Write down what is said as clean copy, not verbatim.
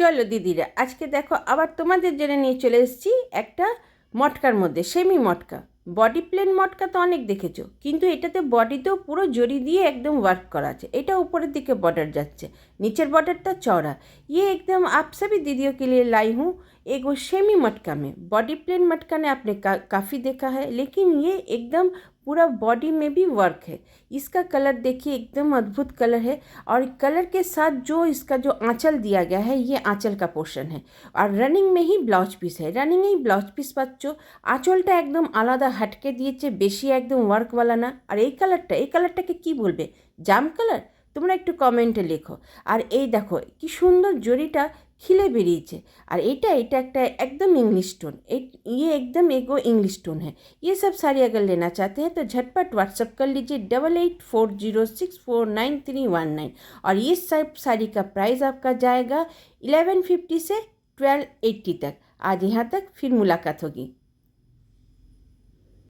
চলো দিদিরা, আজকে দেখো আবার তোমাদের জন্য নিয়ে চলে এসেছি একটা মটকার মধ্যে, সেমি মটকা। বডি প্লেন মটকা তো অনেক দেখেছো, কিন্তু এটাতে বডিতেও পুরো জড়ি দিয়ে একদম ওয়ার্ক করা আছে। এটা উপরের দিকে বর্ডার যাচ্ছে, নিচের बॉर्डरটা चौड़ा। ये एकदम आप सभी दीदियों के लिए लाई हूँ एक सेमी मटका में। बॉडी प्लेन मटका ने आपने काफ़ी देखा है, लेकिन ये एकदम पूरा बॉडी में भी वर्क है। इसका कलर देखिए, एकदम अद्भुत कलर है। और कलर के साथ जो इसका जो आंचल दिया गया है, ये आंचल का पोर्शन है। और रनिंग में ही ब्लाउज पिस है, रनिंग ही ब्लाउज पिस पाচ্ছ। আঁচলটা একদম আলাদা হাটকে দিয়েছে, বেশি একদম ওয়ার্কওয়ালা না। আর এই কালারটাকে কি বলবে? জাম কালার? তোমরা একটু কমেন্টে লেখো। আর এই দেখো কি সুন্দর জরিটা खिले बेरिয়েছে। আর এটা একটা एकदम इंग्लिश स्टोन, ये एकदम एगो इंग्लिश स्टोन है। ये सब साड़ी अगर लेना चाहते हैं तो झटपट व्हाट्सअप कर लीजिए 8840649319। और ये सब साड़ी का प्राइस आपका जाएगा 1150 से 1280 तक। आज यहाँ तक, फिर मुलाकात होगी।